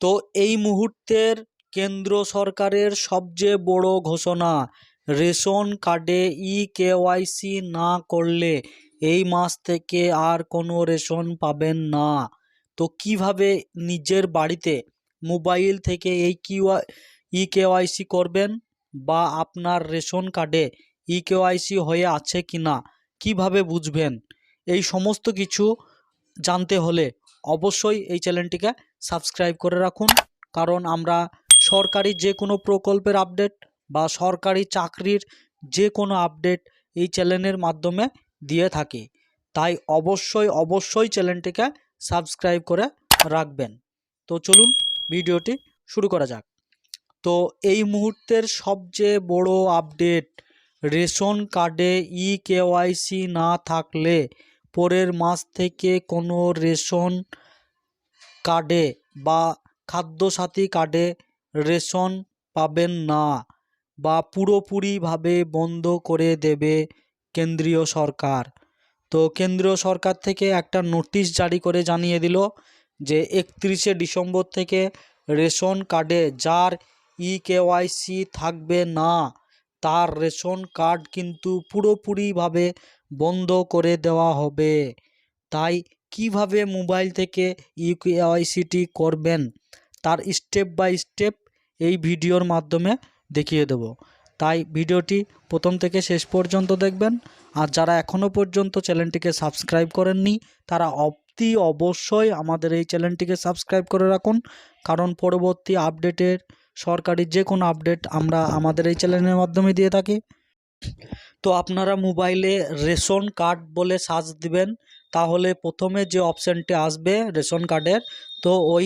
তো এই মুহূর্তের কেন্দ্র সরকারের সবচেয়ে বড় ঘোষণা, রেশন কার্ডে কেওয়াইসি না করলে এই মাস থেকে আর কোনো রেশন পাবেন না। তো কিভাবে নিজের বাড়িতে মোবাইল থেকে এই কেওয়াইসি করবেন, বা আপনার রেশন কার্ডে কেওয়াইসি হয়ে আছে কিনা কিভাবে বুঝবেন, এই সমস্ত কিছু জানতে হলে অবশ্যই এই চ্যানেলটিকে সাবস্ক্রাইব করে রাখুন। কারণ আমরা সরকারি যে কোনো প্রকল্পের আপডেট বা সরকারি চাকরির যে কোনো আপডেট এই চ্যানেলের মাধ্যমে দিয়ে থাকি। তাই অবশ্যই চ্যানেলটিকে সাবস্ক্রাইব করে রাখবেন। তো চলুন ভিডিওটি শুরু করা যাক। তো এই মুহূর্তের সবচেয়ে বড় আপডেট, রেশন কার্ডে কেওয়াইসি না থাকলে পরের মাস থেকে কোনো রেশন কার্ডে বা খাদ্যসাথী কার্ডে রেশন পাবেন না, বা পুরোপুরিভাবে বন্ধ করে দেবে কেন্দ্রীয় সরকার। তো কেন্দ্রীয় সরকার থেকে একটা নোটিশ জারি করে জানিয়ে দিল যে 31শে ডিসেম্বর থেকে রেশন কার্ডে যার কেওয়াইসি থাকবে না তার রেশন কার্ড কিন্তু পুরোপুরিভাবে বন্ধ করে দেওয়া হবে। তাই কিভাবে মোবাইল থেকে কেওয়াইসিটি করবেন তার স্টেপ বাই স্টেপ এই ভিডিওর মাধ্যমে দেখিয়ে দেব। তাই ভিডিওটি প্রথম থেকে শেষ পর্যন্ত দেখবেন। আর যারা এখনও পর্যন্ত চ্যানেলটিকে সাবস্ক্রাইব করেননি তারা অবশ্যই আমাদের এই চ্যানেলটিকে সাবস্ক্রাইব করে রাখুন। কারণ পরবর্তী আপডেটের সরকারি যে কোনো আপডেট আমরা আমাদের এই চ্যানেলের মাধ্যমে দিয়ে থাকি। তো আপনারা মোবাইলে রেশন কার্ড বলে সার্চ দিবেন, তাহলে প্রথমে যে অপশানটি আসবে রেশন কার্ডের, তো ওই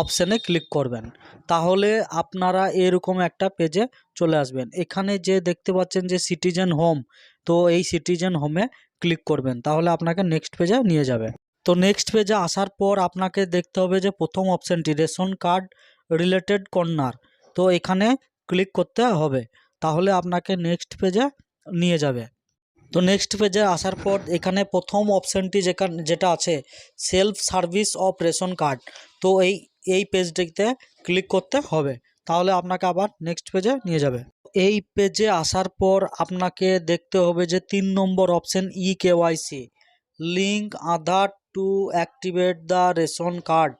অপশানে ক্লিক করবেন। তাহলে আপনারা এরকম একটা পেজে চলে আসবেন। এখানে যে দেখতে পাচ্ছেন যে সিটিজেন হোম, তো এই সিটিজেন হোমে ক্লিক করবেন, তাহলে আপনাকে নেক্সট পেজে নিয়ে যাবে। তো নেক্সট পেজে আসার পর আপনাকে দেখতে হবে যে প্রথম অপশানটি রেশন কার্ড রিলেটেড কর্নার, তো এখানে ক্লিক করতে হবে, তাহলে আপনাকে নেক্সট পেজে নিয়ে যাবে। তো নেক্সট পেজে আসার পর এখানে প্রথম অপশানটি যেটা আছে self service of ration card, তো এই পেজটিতে ক্লিক করতে হবে, তাহলে আপনাকে আবার নেক্সট পেজে নিয়ে যাবে। এই পেজে আসার পর আপনাকে দেখতে হবে যে 3 নম্বর option KYC, link Aadhaar to activate the ration card,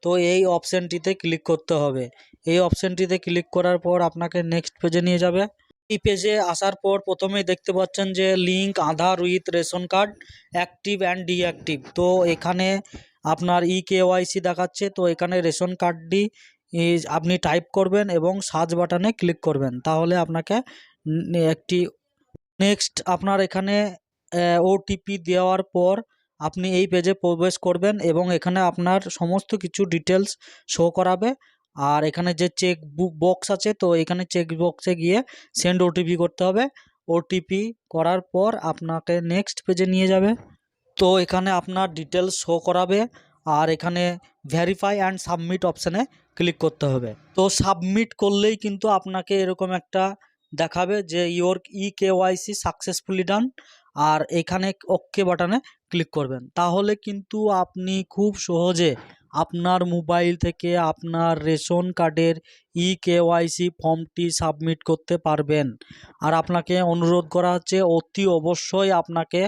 তো এই অপশানটিতে ক্লিক করতে হবে। এই অপশানটিতে ক্লিক করার পর আপনাকে নেক্সট পেজে নিয়ে যাবে। এই পেজে আসার পর প্রথমেই দেখতে পাচ্ছেন যে link Aadhaar with ration card active and deactive, তো এখানে আপনার কেওয়াইসি দেখাচ্ছে। তো এখানে রেশন কার্ডটি আপনি টাইপ করবেন এবং সার্চ বাটনে ক্লিক করবেন, তাহলে আপনাকে একটি নেক্সট আপনার এখানে ওটিপি দেওয়ার পর আপনি এই পেজে প্রবেশ করবেন এবং এখানে আপনার সমস্ত কিছু ডিটেলস শো করাবে। আর এখানে যে চেক বক্স আছে, তো এখানে চেক বক্সে গিয়ে সেন্ড ওটিপি করতে হবে। ওটিপি করার পর আপনাকে নেক্সট পেজে নিয়ে যাবে। তো এখানে আপনার ডিটেলস শো করাবে আর এখানে ভেরিফাই অ্যান্ড সাবমিট অপশানে ক্লিক করতে হবে। তো সাবমিট করলেই কিন্তু আপনাকে এরকম একটা দেখাবে যে ইওর কেওয়াইসি সাকসেসফুলি ডান, আর এখানে ওকে বাটনে ক্লিক করবেন, তাহলে কিন্তু আপনি খুব সহজে আপনার মোবাইল থেকে আপনার রেশন কার্ডের কেওয়াইসি ফর্মটি সাবমিট করতে পারবেন। আর আপনাকে অনুরোধ করা হচ্ছে অতি অবশ্যই আপনাকে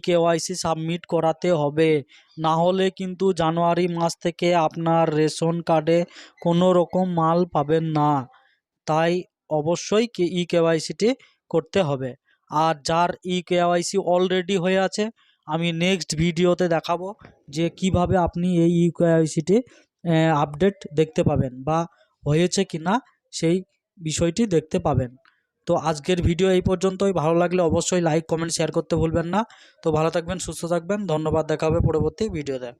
কেওয়াইসি সাবমিট করাতে হবে, না হলে কিন্তু জানুয়ারি মাস থেকে আপনার রেশন কার্ডে কোনো রকম মাল পাবেন না। তাই অবশ্যই কেওয়াইসিটি করতে হবে। আর যার কেওয়াইসি অলরেডি হয়ে আছে, আমি নেক্সট ভিডিওতে দেখাবো যে কিভাবে আপনি এই কেওয়াইসিটি আপডেট দেখতে পাবেন বা হয়েছে কি না সেই বিষয়টি দেখতে পাবেন। তো আজকের ভিডিও এই পর্যন্তই। ভালো লাগলে অবশ্যই লাইক কমেন্ট শেয়ার করতে ভুলবেন না। তো ভালো থাকবেন, সুস্থ থাকবেন, ধন্যবাদ, দেখা হবে পরবর্তী ভিডিওতে।